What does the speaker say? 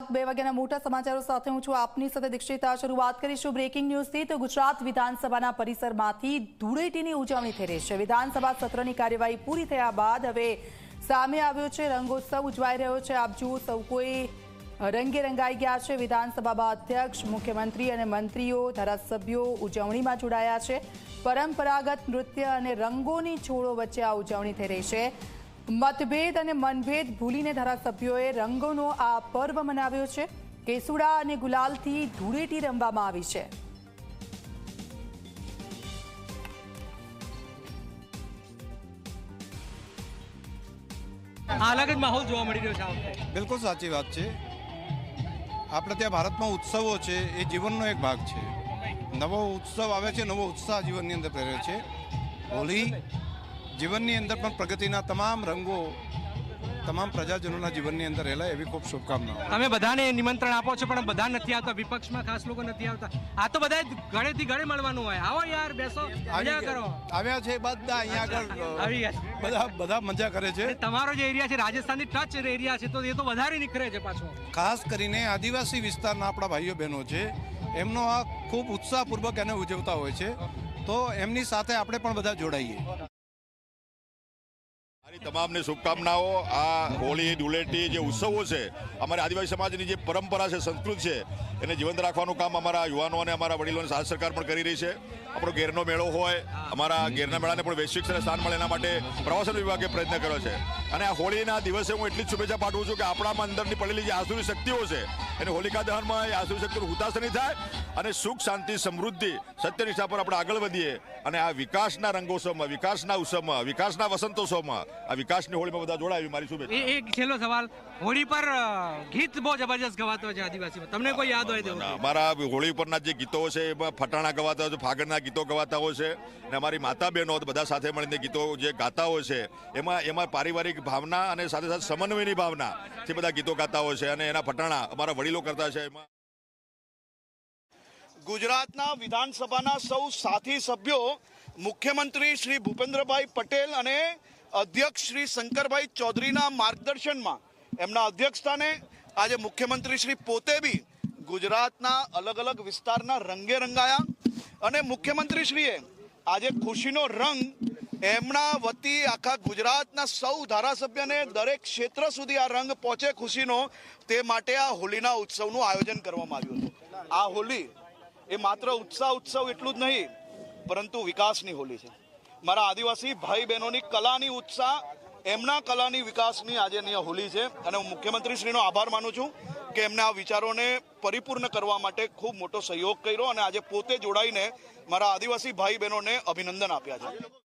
2 વાગ્યાના મોટા સમાચારો સાથે હું છું આપની સાથે દીક્ષિતા। શરૂઆત કરીશું બ્રેકિંગ ન્યૂઝથી। તો ગુજરાત વિધાનસભાના પરિસરમાંથી ધૂળેટીની ઉજવણી થઈ રહી છે। વિધાનસભા સત્રની કાર્યવાહી પૂરી થયા બાદ હવે સામે આવ્યો છે રંગોત્સવ ઉજવાઈ રહ્યો છે। આપ જુઓ સૌ કોઈ રંગે રંગાઈ ગયા છે। વિધાનસભામાં અધ્યક્ષ, મુખ્યમંત્રી અને મંત્રીઓ, ધારાસભ્યો ઉજવણીમાં જોડાયા છે। પરંપરાગત નૃત્ય અને રંગોની છોડો વચ્ચે આ ઉજવણી થઈ રહી છે। मतभेद અને મનભેદ ભૂલીને ધારાસભ્યોએ રંગોનો આ પર્વ મનાવ્યો છે। કેસુડા અને ગુલાલથી ધૂળેટી રમવામાં આવી છે। अलग ज माहौल જોવા મળી રહ્યો છે। બિલકુલ સાચી વાત છે। આપણે ત્યાં ભારતમાં ઉત્સવો છે એ જીવનનો એક ભાગ છે। નવો ઉત્સવ આવે છે, નવો ઉત્સાહ જીવનની અંદર પ્રેરે છે। હોળી જીવનની અંદર પણ પ્રગતિના તમામ રંગો તમામ પ્રજાજનોના જીવનની અંદર રહેલા એવી ખૂબ શુભકામનાઓ। તમે બધાને નિમંત્રણ આપો છો પણ બધા નથી આવતા, વિપક્ષમાં ખાસ લોકો નથી આવતા। આ તો બધા ગળેથી ગળે મળવાનું હોય। આવો યાર, બેસો, મજા કરો। આવ્યા છે બધા અહીંયા આગળ આવી ગયા બધા મજા કરે છે। તમારો જે એરિયા છે રાજસ્થાનની ટચ એરિયા છે, તો એ તો વધારે નીકળે છે પાછો। ખાસ કરીને આદિવાસી વિસ્તારના આપણા ભાઈઓ બહેનો છે, એમનો આ ખૂબ ઉત્સાહપૂર્વક એને ઉજવતા હોય છે, તો એમની સાથે આપણે પણ બધા જોડાઈએ। તમામને શુભકામનાઓ। આ હોળી, ધૂળેટી જે ઉત્સવો છે, અમારી આદિવાસી સમાજની જે પરંપરા છે, સંસ્કૃતિ છે, એને જીવંત રાખવાનું કામ અમારા યુવાનો અને અમારા વડીલોની સાથ સરકાર પણ કરી રહી છે। આપણો ઘેરનો મેળો હોય, અમારા ઘેરના મેળાને પણ વૈશ્વિક સ્તરે સ્થાન મળે એના માટે પ્રવાસન વિભાગે પ્રયત્ન કર્યો છે। અને આ હોળીના દિવસે હું એટલી જ શુભેચ્છા પાઠવું છું કે આપણામાં અંદરની પડેલી જે આસુરી શક્તિઓ છે એને હોલિકા દહનમાં એ આસુરી શક્તિનું હુતાશ નહીં થાય અને સુખ, શાંતિ, સમૃદ્ધિ, સત્યનિષ્ઠા પર આપણે આગળ વધીએ અને આ વિકાસના રંગોત્સવમાં, વિકાસના ઉત્સવમાં, વિકાસના વસંતોત્સવમાં, આ વિકાસની હોળીમાં બધા જોડાય એવી મારી શુભેચ્છા। એક છેલ્લો સવાલ, હોળી પર ગીત બહુ જબરજસ્ત ગવાતો છે આદિવાસીમાં, તમને કોઈ યાદ હોય તો? અમારા હોળી ઉપરના જે ગીતો છે એમાં ફટાણા ગવાતા હોય છે, ફાગણના ગીતો ગવાતા હોય છે, અને અમારી માતા બહેનો બધા સાથે મળીને ગીતો જે ગાતા હોય છે એમાં પારિવારિક ભાવના અને સાથે સાથે સમન્વયની ભાવનાથી બધા ગીતો ગાતા હોય છે, અને એના ફટાણા અમારા વડીલો કરતા છે। એમાં ગુજરાતના વિધાનસભાના સૌ સાથી સભ્યો મુખ્યમંત્રી શ્રી ભૂપેન્દ્રભાઈ પટેલ અને અધ્યક્ષ શ્રી શંકરભાઈ ચૌધરીના માર્ગદર્શનમાં, એમના અધ્યક્ષસ્થાને આજે મુખ્યમંત્રી શ્રી પોતે બી ગુજરાતના અલગ અલગ વિસ્તારના રંગે રંગાયા અને મુખ્યમંત્રીશ્રીએ આજે ખુશીનો રંગ એમના વતી આખા ગુજરાતના સૌ ધારાસભ્યને દરેક ક્ષેત્ર સુધી આ રંગ પહોંચે ખુશીનો, તે માટે આ હોળીના ઉત્સવનું આયોજન કરવામાં આવ્યું હતું। આ હોળી એ માત્ર ઉત્સવ એટલું જ નહીં, પરંતુ વિકાસની હોળી છે। મારા આદિવાસી ભાઈ બહેનોની કલાની ઉત્સાહ, એમના કલાની વિકાસની આજે અહીંયા હોળી છે, અને હું મુખ્યમંત્રીશ્રીનો આભાર માનું છું કે એમને આ વિચારોને પરિપૂર્ણ કરવા માટે ખૂબ મોટો સહયોગ કર્યો અને આજે પોતે જોડાઈને મારા આદિવાસી ભાઈ બહેનોને અભિનંદન આપ્યા છે।